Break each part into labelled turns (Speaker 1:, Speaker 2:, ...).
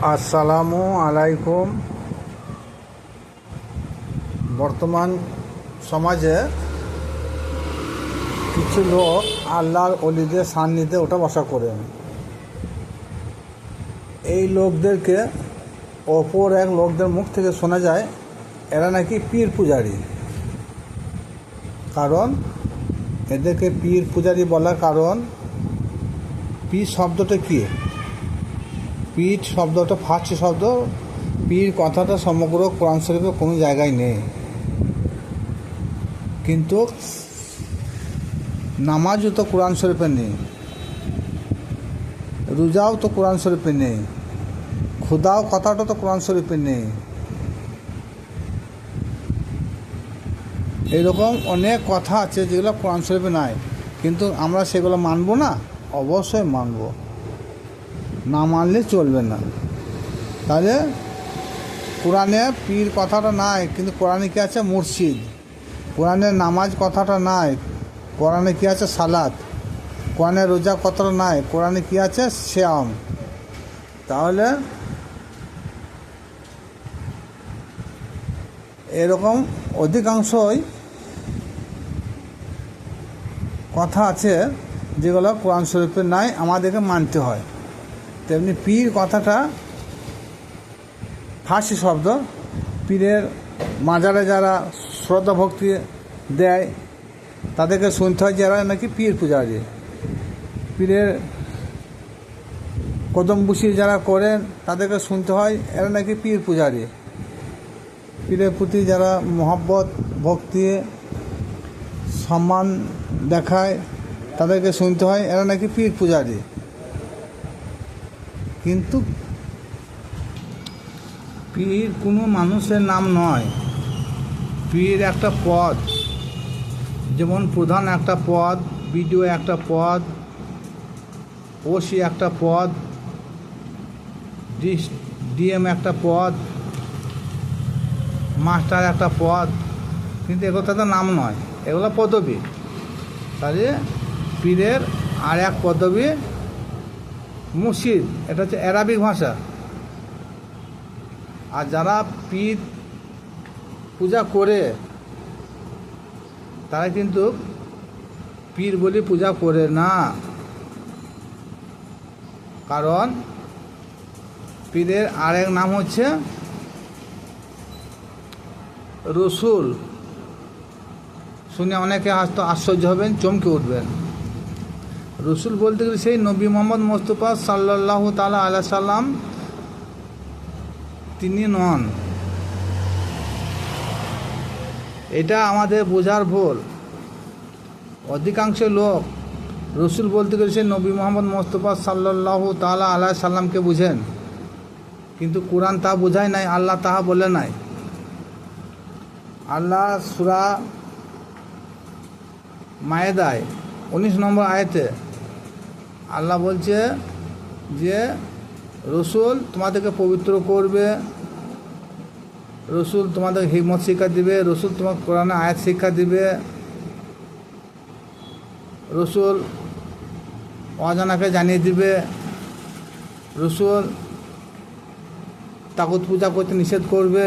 Speaker 1: আসসালামু আলাইকুম। বর্তমান সমাজে কিছু লোক আল্লাহর অলিদের সান্নিধ্যে ওঠা বসা করেন। এই লোকদেরকে অপর এক লোকদের মুখ থেকে শোনা যায় এরা নাকি পীর পূজারী। কারণ এদেরকে পীর পূজারী বলার কারণ, পীর শব্দটা কী? পীর শব্দটা ফার্সি শব্দ। পীর কথাটা সমগ্র কোরআন শরীফে কোনো জায়গায় নেই, কিন্তু নামাজও তো কোরআন শরীফে নেই, রোজাও তো কোরআন শরীফে নেই, খুদাও কথাটা তো কোরআন শরীফে নেই। এরকম অনেক কথা আছে যেগুলো কোরআন শরীফে নাই, কিন্তু আমরা সেগুলো মানব না? অবশ্যই মানব, না মানলে চলবে না। তাহলে কোরআনে পীর কথাটা নাই, কিন্তু কোরআনে কী আছে? মুর্শিদ। কোরআনে নামাজ কথাটা নাই, কোরআনে কী আছে? সালাত। কোরআনে রোজা কথাটা নাই, কোরআনে কী আছে? সিয়াম। তাহলে এরকম অধিকাংশই কথা আছে যেগুলো কোরআন শরীফে নাই, আমাদেরকে মানতে হয়। তেমনি পীর কথাটা ফার্সি শব্দ। পীরের মাজারে যারা শ্রদ্ধা ভক্তি দেয় তাদেরকে শুনতে হয় যারা নাকি পীর পূজারী। পীরের কদম বুসি যারা করেন তাদেরকে শুনতে হয় এরা নাকি পীর পূজারী। পীরের প্রতি যারা মহব্বত ভক্তি সম্মান দেখায় তাদেরকে শুনতে হয় এরা নাকি পীর পূজারী। কিন্তু পীর কোনো মানুষের নাম নয়। পীর একটা পদ, যেমন প্রধান একটা পদ, বিডিও একটা পদ, ওসি একটা পদ, ডিএম একটা পদ, মাস্টার একটা পদ, কিন্তু এগুলো তাদের নাম নয়, এগুলো পদবী। তাহলে পীরের আর এক পদবী মুর্শিদ, এটা হচ্ছে অ্যারাবিক ভাষা। আর যারা পীর পূজা করে তারা কিন্তু পীর বলে পূজা করে না। কারণ পীরের আরেক নাম হচ্ছে রসুল। শুনে অনেকে হয়তো আশ্চর্য হবেন, চমকে উঠবেন। রসুল বলতে গেলে সেই নবী মোহাম্মদ মুস্তাফা সাল্লাল্লাহু তাআলা আলাইহি সাল্লাম তিনি নন। এটা আমাদের বোঝার ভুল। অধিকাংশ লোক রসুল বলতে গেলে সেই নবী মোহাম্মদ মুস্তাফা সাল্লাল্লাহু তাআলা আলাইহি সাল্লামকে বুঝেন, কিন্তু কোরআন তা বোঝায় নাই, আল্লাহ তাহা বলে নাই। আল্লাহ সূরা মায়েদায় 19 নম্বর আয়াতে আল্লাহ বলছে যে রসুল তোমাদেরকে পবিত্র করবে, রসুল তোমাদের হিকমত শিক্ষা দিবে, রসুল তোমার কোরআনে আয়াত শিক্ষা দিবে, রসুল অজানাকে জানিয়ে দিবে, রসুল তাগুত পূজা করতে নিষেধ করবে।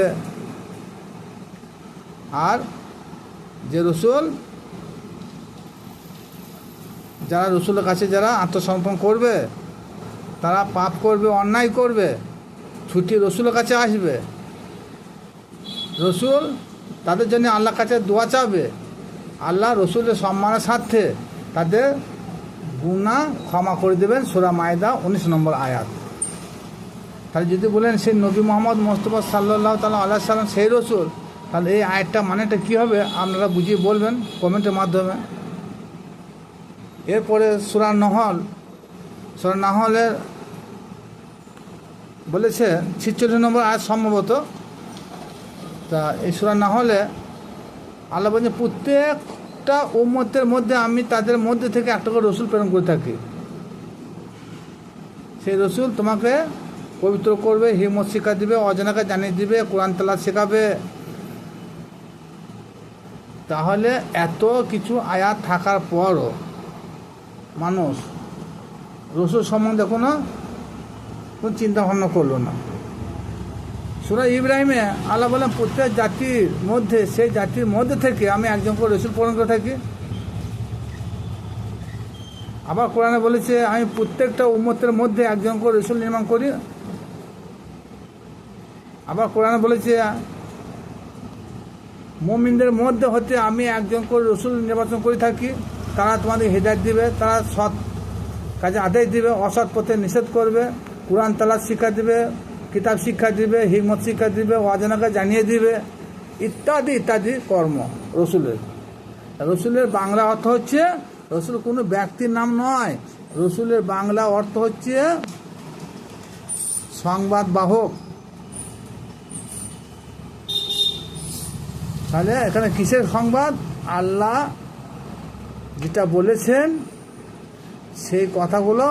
Speaker 1: আর যে রসুল, যারা রসুলের কাছে যারা আত্মসমর্পণ করবে তারা পাপ করবে, অন্যায় করবে, ছুটি রসুলের কাছে আসবে। রসুল তাদের জন্য আল্লাহর কাছে দোয়া চাবে, আল্লাহ রসুলের সম্মানের স্বার্থে তাদের গুনাহ ক্ষমা করে দেবেন। সূরা মায়েদা 19 নম্বর আয়াত। তাহলে যদি বলেন সেই নবী মোহাম্মদ মুস্তাফা সাল্লাল্লাহু তাআলা আলাইহি সাল্লাম সেই রসুল, তাহলে এই আয়াতটা মানেটা কী হবে আপনারা বুঝিয়ে বলবেন কমেন্টের মাধ্যমে। এরপরে সূরা নাহলের বলেছে 46 নম্বর আয়াত সম্ভবত। তা এই সূরা নাহলে আল্লাহ বলছে প্রত্যেকটা উম্মতের মধ্যে আমি তাদের মধ্যে থেকে একটা করে রসুল প্রেরণ করে থাকি। সেই রসুল তোমাকে পবিত্র করবে, হিকমত শিক্ষা দিবে, অজানাকে জানিয়ে দিবে, কোরআন তেলাওয়াত শেখাবে। তাহলে এত কিছু আয়াত থাকার পরও মানুষ রসুল সম্বন্ধে কোনো কোন চিন্তা ভাবনা করলো না। সূরা ইব্রাহিমে আল্লাহ বলেন প্রত্যেক জাতির মধ্যে, সেই জাতির মধ্যে থেকে আমি একজন করে রসুল প্রেরণ করে থাকি। আবার কোরআনে বলেছে আমি প্রত্যেকটা উম্মতের মধ্যে একজন করে রসুল নির্মাণ করি। আবার কোরআনে বলেছে মুমিনদের মধ্যে হতে আমি একজন করে রসুল নির্বাচন করে থাকি, তারা তোমাদের হেদায়েত দিবে, তারা সৎ কাজে আদেশ দিবে, অসৎ পথে নিষেধ করবে, কোরআন তালাত শিক্ষা দিবে, কিতাব শিক্ষা দিবে, হিকমত শিক্ষা দিবে, অজানাকে জানিয়ে দিবে, ইত্যাদি ইত্যাদি কর্ম রসুলের। রসুলের বাংলা অর্থ হচ্ছে, রসুল কোনো ব্যক্তির নাম নয়, রসুলের বাংলা অর্থ হচ্ছে সংবাদ বাহক। তাহলে এখানে কিসের সংবাদ? আল্লাহ যেটা বলেছেন সেই কথাগুলো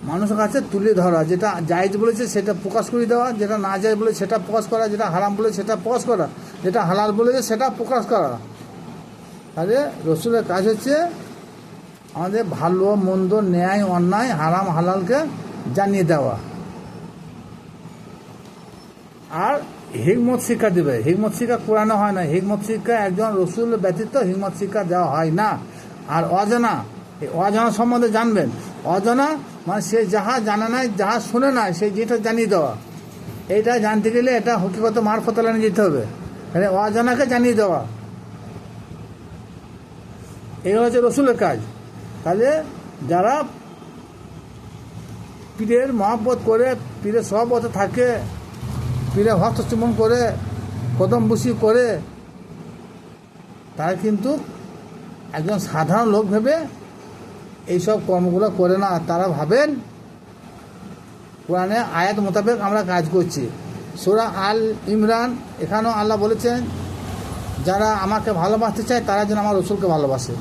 Speaker 1: মানুষের কাছে তুলে ধরা, যেটা জায়েজ বলেছে সেটা প্রকাশ করে দেওয়া, যেটা না জায়েজ বলে সেটা প্রকাশ করা, যেটা হারাম বলে সেটা প্রকাশ করা, যেটা হালাল বলেছে সেটা প্রকাশ করা। তাহলে রসুলের কাজ হচ্ছে আমাদের ভালো মন্দ, ন্যায় অন্যায়, হারাম হালালকে জানিয়ে দেওয়া আর হিকমত শিক্ষা দেবে। হিকমত শিক্ষা কোরআনে হয় না, হিকমত শিক্ষা একজন রসুল ব্যতীত হিকমত শিক্ষা দেওয়া হয় না। আর অজানা, এই অজানা সম্বন্ধে জানবেন। অজানা মানে সে যাহা জানা নাই, যাহা শুনে নাই, সেই যেটা জানিয়ে দেওয়া। এইটা জানতে গেলে এটা হকিগত মারফত লাইনে যেতে হবে, মানে অজানাকে জানিয়ে দেওয়া। এই হচ্ছে রসুলের কাজ। তাহলে যারা পীরের মহব্বত করে, পীরের সহবতে থাকে, পীরের হস্তচুম্বন করে, কদম বুসি করে, তারা কিন্তু একজন সাধারণ লোক ভেবে এইসব কর্মগুলো করে না। তারা ভাবেন কোরআনে আয়াত মোতাবেক আমরা কাজ করছি। সূরা আল ইমরান এখানেও আল্লাহ বলেছেন যারা আমাকে ভালোবাসতে চায় তারা যেন আমার রসুলকে ভালোবাসে।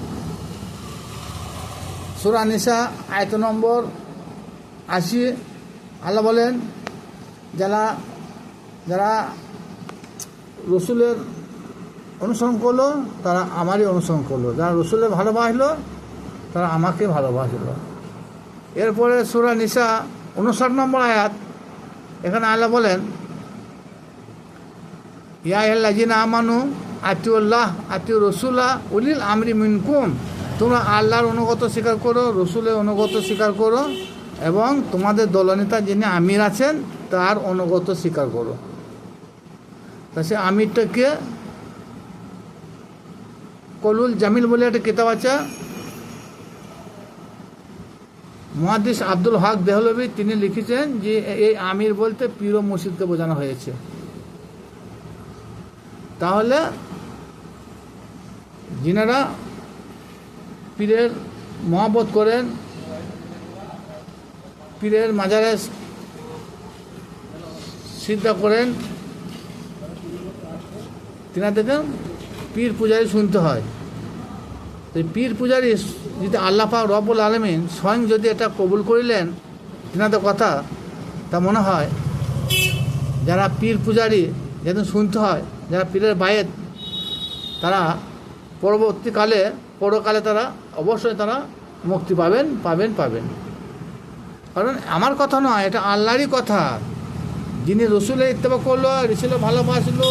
Speaker 1: সূরা নিসা আয়াত নম্বর 80 আল্লাহ বলেন যারা রসুলের অনুসরণ করলো তারা আমারই অনুসরণ করলো, যারা রসুলের ভালোবাসলো তারা আমাকে ভালোবাসলো। এরপরে সূরা নিসা 59 নম্বর আয়াত, এখানে আল্লাহ বলেন ইয়া আইয়ুহাল্লাযীনা আমানু আতিউল্লাহ আতিউ রাসূলা উলিল আমরি মিনকুম, তোমরা আল্লাহর অনুগত স্বীকার করো, রসুলের অনুগত স্বীকার করো এবং তোমাদের দলনেতা যিনি আমির আছেন তার অনুগত স্বীকার করো। তা সে আমিরটাকে কলুল জামিল বলে একটা কিতাব আছে, মুহাদ্দিস আব্দুল হক দেহলভী তিনি লিখেছেন যে এই আমির বলতে পীর ও মুর্শিদকে বোঝানো হয়েছে। তাহলে যিনারা পীরের মহব্বত করেন, পীরের মাজারে সিজদা করেন, তিনাদেরকে পীর পূজারি শুনতে হয়। তো পীর পূজারি যদি আল্লাহ পাক রব্বুল আলামিন স্বয়ং যদি এটা কবুল করিলেন তিনাদের কথা, তা মনে হয় যারা পীর পূজারি যেদিন শুনতে হয়, যারা পীরের বায়েত, তারা পরকালে তারা অবশ্যই তারা মুক্তি পাবেন। কারণ আমার কথা নয়, এটা আল্লাহরই কথা। যিনি রসুলের ইত্তেবা করলো, রসুলের ভালোবাসলো,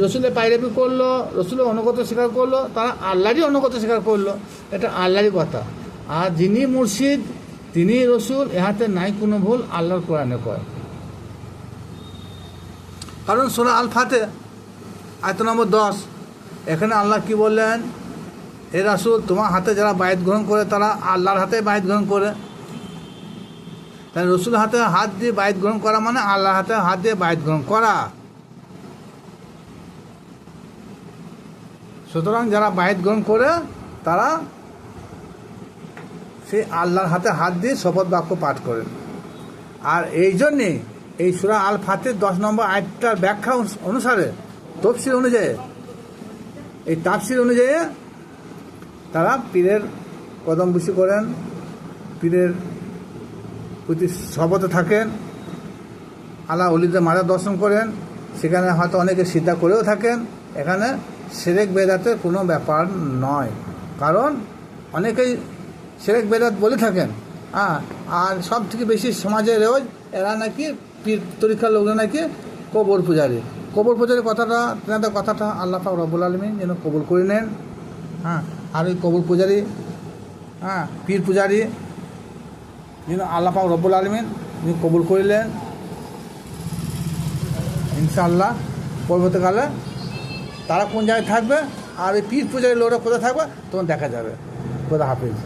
Speaker 1: রসুলের পায়রাবি করলো, রসুলের অনুগত স্বীকার করলো, তারা আল্লাহরই অনুগত স্বীকার করলো, এটা আল্লাহরই কথা। আর যিনি মুর্শিদ তিনি রসুল, এহাতে নাই কোনো ভুল, আল্লাহর কোরআনে কয়। কারণ সূরা আল ফাতিহা আয়াত নম্বর 10 এখানে আল্লাহ কি বললেন, হে রাসূল তোমার হাতে যারা বায়াত গ্রহণ করে তারা আল্লাহর হাতে বায়াত গ্রহণ করে। তাই রসুলের হাতে হাত দিয়ে বায়াত গ্রহণ করা মানে আল্লাহর হাতে হাত দিয়ে বায়াত গ্রহণ করা। সুতরাং যারা বায়াত গ্রহণ করে তারা সেই আল্লাহর হাতে হাত দিয়ে শপথ বাক্য পাঠ করেন। আর এই জন্যে এই সূরা আল ফাতিহার 10 নম্বর আয়াতটার ব্যাখ্যা অনুসারে, তাফসীর অনুযায়ী, এই তাফসীর অনুযায়ী তারা পীরের কদম বুসি করেন, পীরের প্রতি শপথে থাকেন, আল্লাহ ওলিদের মাজার দর্শন করেন, সেখানে হয়তো অনেকে সিজদা করেও থাকেন। এখানে শিরক বেদাতের কোনো ব্যাপার নয়। কারণ অনেকেই শিরক বেদাত বলে থাকেন, আর সব থেকে বেশি সমাজে রেওয়াজ এরা নাকি পীর তরিকার লোকরা নাকি কবর পূজারী। কবর পূজারী কথাটা তেনাদের কথাটা আল্লাহ পাক রব্বুল আলামিন যেন কবুল করে নেন। হ্যাঁ, আর ওই কবর পূজারী, হ্যাঁ, পীর পূজারী যেন আল্লাহ পাক রব্বুল আলামিন যিনি কবুল করিলেন ইনশাআল্লাহ। পরবর্তীকালে তারা কোন জায়গায় থাকবে আর এই পীর পূজারী লোকরা কোথায় থাকবে তখন দেখা যাবে। খোদা হাফিজ।